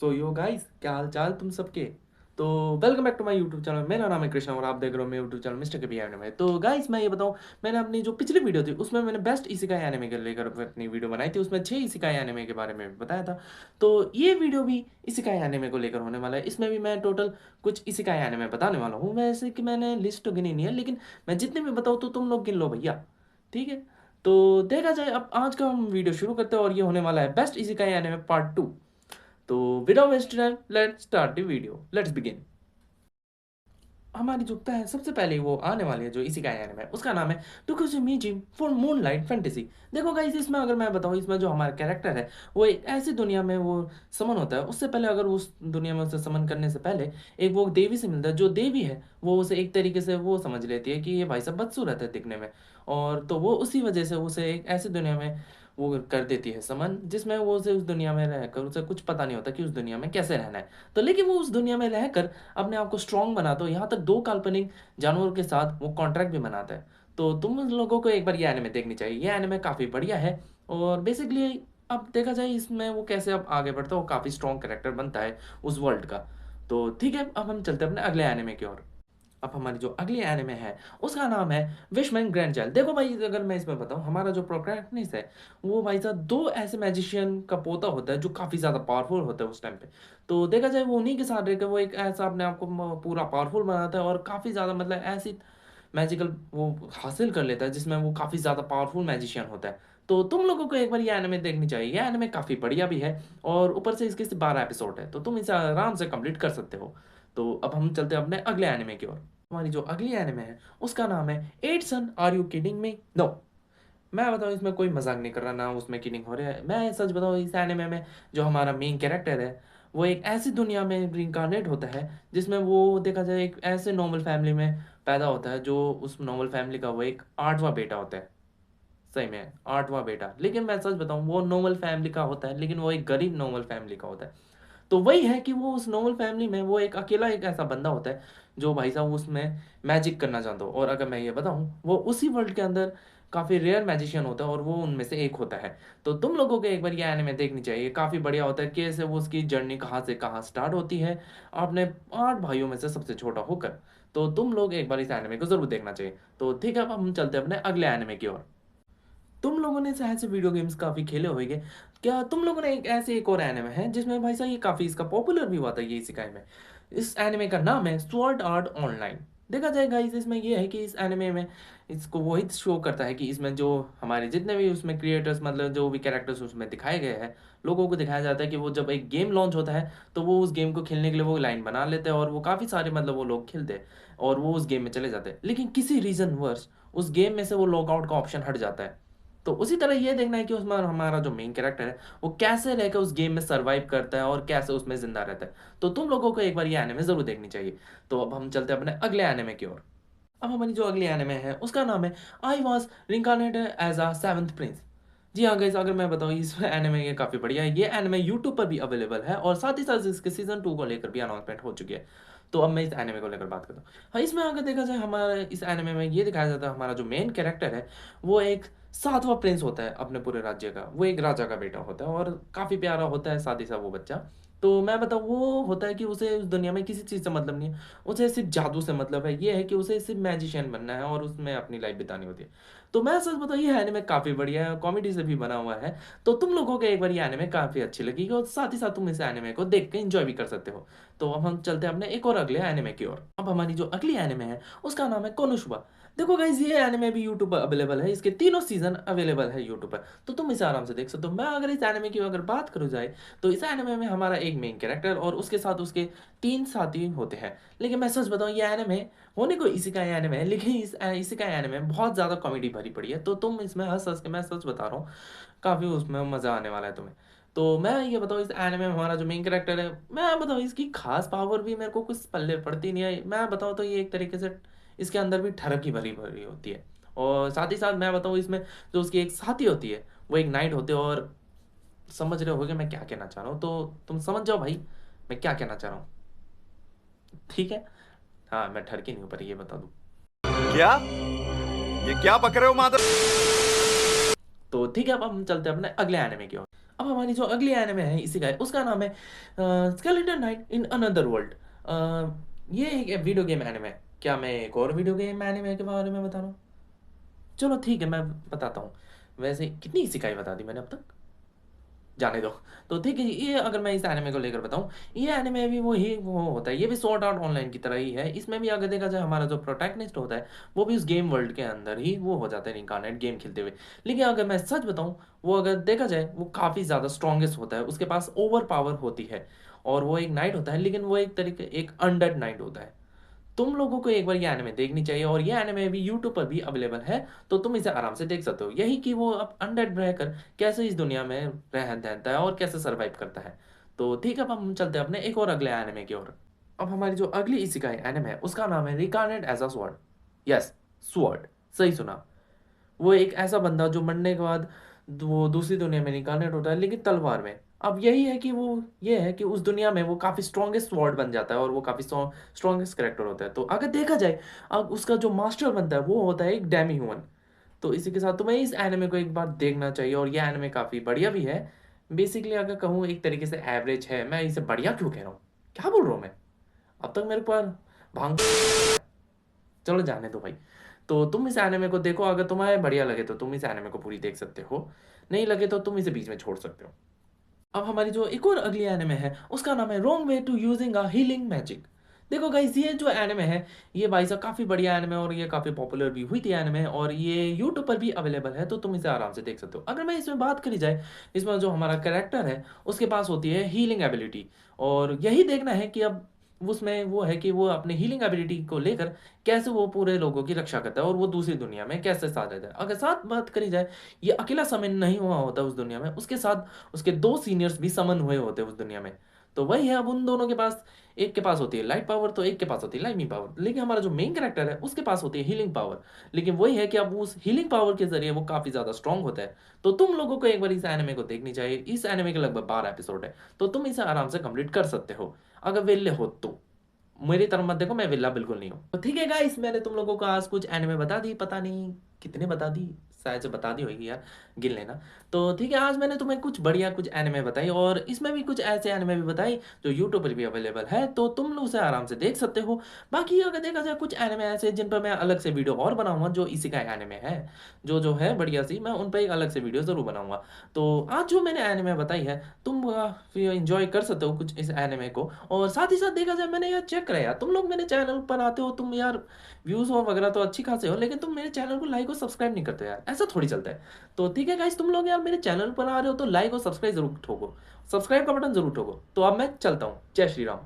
सो yo guys, क्या हाल चाल तुम सबके। तो welcome back to my YouTube channel. मेरा नाम है कृष्णा और आप देख रहे हो मेरे यूट्यूब चैनल मिस्टर के बी एनिमे। तो गाइस मैं ये बताऊं, मैंने अपनी जो पिछली वीडियो थी उसमें मैंने बेस्ट इसिकाई एनिमे के लेकर अपनी वीडियो बनाई थी। उसमें 6 इसिकाई एनिमे के बारे में बताया था। तो ये वीडियो भी इसिकाई एनिमे को लेकर होने वाला है। इसमें भी मैं टोटल कुछ इसिकाई एनिमे बताने वाला हूँ। वैसे कि मैंने लिस्ट तो गिनी नहीं है, लेकिन मैं जितने भी बताऊँ तो तुम लोग गिन लो भैया। ठीक है, तो देखा जाए अब आज का हम वीडियो शुरू करते हैं और ये होने वाला है बेस्ट इसिकाई एनिमे पार्ट 2। तो without waste time let's start the video, let's begin. हमारी जो सबसे पहले वो आने वाली है जो इसी का एनिमे है उसका नाम है टोकुजुमिजी फॉर मूनलाइट फैंटेसी। देखो गाइस, इसमें अगर मैं बताऊँ, इसमें जो हमारा कैरेक्टर है वो एक ऐसी दुनिया में वो समन होता है। उससे पहले अगर उस दुनिया में उसे समन करने से पहले एक वो देवी से मिलता है। जो देवी है वो उसे एक तरीके से वो समझ लेती है कि ये भाई साहब बदसूरत है दिखने में, और तो वो उसी वजह से उसे एक ऐसी दुनिया में वो कर देती है समन, जिसमें वो उसे उस दुनिया में रहकर उसे कुछ पता नहीं होता कि उस दुनिया में कैसे रहना है। तो लेकिन वो उस दुनिया में रहकर अपने आप को स्ट्रांग बनाता है। यहाँ तक दो काल्पनिक जानवरों के साथ वो कॉन्ट्रैक्ट भी बनाता है। तो तुम लोगों को एक बार ये एनिमे देखनी चाहिए। ये एनिमे काफ़ी बढ़िया है और बेसिकली अब देखा जाए इसमें वो कैसे अब आगे बढ़ता है, वो काफ़ी स्ट्रॉन्ग कैरेक्टर बनता है उस वर्ल्ड का। तो ठीक है, अब हम चलते हैं अपने अगले एनिमे की ओर। अब हमारी जो अगली एनिमे है उसका नाम है विशमैन ग्रैंड चाइल्ड। देखो भाई, अगर मैं इसमें बताऊं, हमारा जो प्रोटैगनिस्ट है वो भाई साहब दो ऐसे मैजिशियन का पोता होता है जो काफ़ी ज़्यादा पावरफुल होता है उस टाइम पे। तो देखा जाए वो उन्हीं के साथ रहकर वो एक ऐसा अपने आप को पूरा पावरफुल बनाता है और काफ़ी ज़्यादा मतलब ऐसी मैजिकल वो हासिल कर लेता है जिसमें वो काफ़ी ज़्यादा पावरफुल मैजिशियन होता है। तो तुम लोगों को एक बार ये एनिमे देखनी चाहिए। ये एनिमे काफ़ी बढ़िया भी है और ऊपर से इसके सिर्फ 12 एपिसोड है, तो तुम इसे आराम से कंप्लीट कर सकते हो। तो अब हम चलते हैं अपने अगले एनिमे की ओर। हमारी जो अगली एनिमे है उसका नाम है at son are you kidding me. No, मैं बताऊँ इसमें कोई मजाक नहीं कर रहा, ना उसमें किडिंग हो रहा है। मैं सच बताऊँ, इस एनिमे में जो हमारा मेन कैरेक्टर है वो एक ऐसी दुनिया में रिंकारनेट होता है जिसमें वो देखा जाए एक ऐसे नॉर्मल फैमिली में पैदा होता है। जो उस नॉर्मल फैमिली का वो एक 8वां बेटा होता है। सही में 8वां बेटा, लेकिन मैं सच बताऊँ वो नॉर्मल फैमिली का होता है, लेकिन वो एक गरीब नॉर्मल फैमिली का होता है। तो वही है कि वो उस नॉर्मल फैमिली में वो एक अकेला एक ऐसा बंदा होता है जो भाई साहब उसमें मैजिक करना चाहता हो। और अगर मैं ये बताऊं, वो उसी वर्ल्ड के अंदर काफ़ी रेयर मैजिशियन होता है और वो उनमें से एक होता है। तो तुम लोगों को एक बार ये एनिमे देखनी चाहिए, काफ़ी बढ़िया होता है कैसे वो उसकी जर्नी कहाँ से कहाँ स्टार्ट होती है अपने 8 भाइयों में से सबसे छोटा होकर। तो तुम लोग एक बार इस एनिमे को जरूर देखना चाहिए। तो ठीक है, अब हम चलते हैं अपने अगले एनिमे की ओर। तुम लोगों ने शायद से वीडियो गेम्स काफ़ी खेले होंगे। क्या तुम लोगों ने एक और एनिमे है जिसमें भाई साहब ये काफ़ी इसका पॉपुलर भी हुआ था ये इसेकाई में। इस एनिमे का नाम है स्वॉर्ड आर्ट ऑनलाइन। देखा जाए गाइस, इसमें ये है कि इस एनिमे में इसको वही शो करता है कि इसमें जो हमारे जितने भी उसमें क्रिएटर्स मतलब जो भी कैरेक्टर्स उसमें दिखाए गए हैं, लोगों को दिखाया जाता है कि वो जब एक गेम लॉन्च होता है तो वो उस गेम को खेलने के लिए वो लाइन बना लेते हैं और वो काफ़ी सारे मतलब वो लोग खेलते हैं और वो उस गेम में चले जाते हैं। लेकिन किसी रीज़न वर्ष उस गेम में से वो लॉग आउट का ऑप्शन हट जाता है। तो उसी तरह ये देखना है कि उसमें हमारा जो मेन कैरेक्टर है वो कैसे रहकर उस गेम में सरवाइव करता है और कैसे उसमें जिंदा रहता है। तो तुम लोगों को एक बार ये एनिमे जरूर देखनी चाहिए। तो अब हम चलते हैं अपने अगले एनिमे की ओर। अब हमारी जो अगली एनिमे है उसका नाम है I was reincarnated as a seventh prince. जी हाँ गाइस, अगर मैं बताऊँ इस एनिमे ये काफ़ी बढ़िया है। ये एनिमे यूट्यूब पर भी अवेलेबल है और साथ ही साथ इसके सीजन 2 को लेकर भी अनाउंसमेंट हो चुकी है। तो अब मैं इस एनिमे को लेकर बात करता हूँ। हाँ, इसमें अगर देखा जाए हमारे इस एनिमे में ये दिखाया जाता है हमारा जो मेन कैरेक्टर है वो एक 7वां प्रिंस होता है अपने पूरे राज्य का। वो एक राजा का बेटा होता है और काफ़ी प्यारा होता है साथ ही साथ वो बच्चा। तो मैं बताऊँ, वो होता है कि उसे उस दुनिया में किसी चीज़ से मतलब नहीं है, उसे सिर्फ जादू से मतलब है। ये है कि उसे सिर्फ मैजिशियन बनना है और उसमें अपनी लाइफ बितानी होती है। तो मैं सच बताऊँ, ये एनिमे काफ़ी बढ़िया है, कॉमेडी से भी बना हुआ है। तो तुम लोगों को एक बार ये एनिमे काफ़ी अच्छी लगेगी और साथ ही साथ तुम इस एनिमे को देख के एंजॉय भी कर सकते हो। तो अब हम चलते हैं अपने एक और अगले एनिमे की ओर। अब हमारी जो अगली एनिमे है उसका नाम है कोनोसुबा। देखो गाइज, ये एनिमे भी यूट्यूब पर अवेलेबल है, इसके तीनों सीजन अवेलेबल है यूट्यूब पर, तो तुम इसे आराम से देख सकते हो। मैं अगर इस एनिमे की अगर बात करूँ जाए तो इस एनिमे में हमारा एक मेन कैरेक्टर और उसके साथ उसके 3 साथी होते हैं। लेकिन मैं सच बताऊं, ये एनिमे होने को इसी का एनिमे है, लेकिन इसी का एनिमे बहुत ज़्यादा कॉमेडी भरी पड़ी है। तो तुम इसमें हंस हंस के, मैं सच बता रहा हूँ, काफ़ी उसमें मज़ा आने वाला है तुम्हें। तो मैं ये बताऊँ, इस एनिमे में हमारा जो मेन कैरेक्टर है, मैं बताऊँ इसकी खास पावर भी मेरे को कुछ पल्ले पड़ती नहीं है। मैं बताऊँ तो ये एक तरीके से इसके अंदर भी ठरक ही भरी भरी होती है। और साथ ही साथ मैं बताऊँ, इसमें जो उसकी एक साथी होती है वो एक नाइट होते हैं। और समझ रहे होगे मैं क्या कहना चाह रहा हूँ, तो तुम समझ जाओ भाई मैं क्या कहना चाह रहा हूँ। ठीक है, हाँ मैं ठरकी नहीं हूँ पर ये बता दूँ। क्या? ये क्या बक रहे हो मादर? तो ठीक है, अब हम चलते हैं अपने अगले एनिमे की ओर। अब हमारी जो अगली एनिमे है इसी का है, उसका नाम है skeleton night in another world. ये एक वीडियो गेम एनिमे है। क्या मैं एक और वीडियो गेम एनिमे के बारे में बता रहा हूँ? चलो ठीक है, मैं बताता हूँ। वैसे कितनी इसिकाई बता दी मैंने अब तक, जाने दो। तो ठीक है, ये अगर मैं इस एनिमे को लेकर बताऊं, ये एनिमे भी वो होता है, ये भी सॉर्ट आउट ऑनलाइन की तरह ही है। इसमें भी अगर देखा जाए, हमारा जो प्रोटैगनिस्ट होता है वो भी उस गेम वर्ल्ड के अंदर ही वो हो जाता है इनकारनेट गेम खेलते हुए। लेकिन अगर मैं सच बताऊं, वो अगर देखा जाए वो काफ़ी ज़्यादा स्ट्रॉन्गेस्ट होता है, उसके पास ओवर पावर होती है। और वो एक नाइट होता है, लेकिन वो एक तरीके एक अनडेड नाइट होता है। तुम लोगों को एक बार ये एनिमे देखनी चाहिए, और ये एनिमे भी यूट्यूब पर भी अवेलेबल है। तो तुम इसे आराम से देख सकते हो, यही कि वो अब अनडेड रहकर कैसे इस दुनिया में रहता है और कैसे सरवाइव करता है। तो ठीक है, अब हम चलते हैं अपने एक और अगले एनिमे की ओर। अब हमारी जो अगली इसिकाई एनिमे है उसका नाम है reincarnate as a sword. Yes, sword, सही सुना। वो एक ऐसा बंदा जो मरने के बाद वो दूसरी दुनिया में इनकारनेट होता है, लेकिन तलवार में। अब यही है कि वो ये है कि उस दुनिया में वो काफ़ी स्ट्रॉन्गेस्ट स्वॉर्ड बन जाता है, और वो काफ़ी स्ट्रॉन्गेस्ट करेक्टर होता है। तो अगर देखा जाए, अब उसका जो मास्टर बनता है वो होता है एक डेमी ह्यूमन। तो इसी के साथ तुम्हें इस एनिमे को एक बार देखना चाहिए, और ये एनिमे काफ़ी बढ़िया भी है। बेसिकली अगर कहूँ, एक तरीके से एवरेज है। मैं इसे बढ़िया क्यों कह रहा हूँ, क्या बोल रहा हूँ मैं? अब तक मेरे पास भांग, चलो जाने दो भाई। तो तुम इस एनिमे को देखो, अगर तुम्हें बढ़िया लगे तो तुम इस एनिमे को पूरी देख सकते हो, नहीं लगे तो तुम इसे बीच में छोड़ सकते हो। अब हमारी जो एक और अगली एनिमे है उसका नाम है wrong way to using a healing magic. देखो गाइस, ये जो एनिमे है, ये भाई साहब काफ़ी बढ़िया एनिमे है, और ये काफ़ी पॉपुलर भी हुई थी एनिमे, और ये यूट्यूब पर भी अवेलेबल है। तो तुम इसे आराम से देख सकते हो। अगर मैं इसमें बात करी जाए, इसमें जो हमारा कैरेक्टर है उसके पास होती है हीलिंग एबिलिटी। और यही देखना है कि अब उसमें वो है कि वो अपने हीलिंग एबिलिटी को लेकर कैसे वो पूरे लोगों की रक्षा करता है, और वो दूसरी दुनिया में कैसे साथ रहता है। अगर साथ बात करी जाए, ये अकेला समन नहीं हुआ होता उस दुनिया में, उसके साथ उसके दो सीनियर्स भी समन हुए होते हैं उस दुनिया में। तो वही है, अब उन दोनों के पास, एक के पास होती है लाइट पावर तो एक के पास होती है लाइटनिंग पावर, लेकिन हमारा जो मेन कैरेक्टर है उसके पास होती है हीलिंग पावर। लेकिन वही है कि अब उस हीलिंग पावर के जरिए वो काफ़ी ज़्यादा स्ट्रांग होता है। तो तुम लोगों को एक बार इस एनिमे को देखनी चाहिए। इस एनिमे के लगभग 12 एपिसोड है, तो तुम इसे आराम से कंप्लीट कर सकते हो, अगर वेले हो तो। मेरी तरफ मत देखो, मैं विल्ला बिल्कुल नहीं हूँ। तो ठीक है गाइस, मैंने तुम लोगों को आज कुछ एनिमे बता दी, पता नहीं कितने बता दी, शायद से बता दी होगी यार, गिन लेना। तो ठीक है, आज मैंने तुम्हें कुछ बढ़िया कुछ एनिमे बताई, और इसमें भी कुछ ऐसे एनिमे भी बताई जो यूट्यूब पर भी अवेलेबल है, तो तुम लोग उसे आराम से देख सकते हो। बाकी अगर देखा जाए, कुछ एनिमे ऐसे जिन पर मैं अलग से वीडियो और बनाऊंगा, जो इसी का एनिमे है, जो है बढ़िया सी, मैं उन पर एक अलग से वीडियो ज़रूर बनाऊंगा। तो आज जो मैंने एनिमे बताई है, तुम फिर एंजॉय कर सकते हो कुछ इस एनिमे को। और साथ ही साथ देखा जाए, मैंने यार चेक करा यार, तुम लोग मेरे चैनल पर आते हो, तुम यार व्यूज़ और वगैरह तो अच्छी खासे हो, लेकिन तुम मेरे चैनल को लाइक और सब्सक्राइब नहीं करते यार, ऐसा थोड़ी चलता है। तो ठीक है गाइस, तुम लोग यार मेरे चैनल पर आ रहे हो तो लाइक और सब्सक्राइब जरूर ठोको, सब्सक्राइब का बटन जरूर ठोको। तो अब मैं चलता हूँ, जय श्री राम।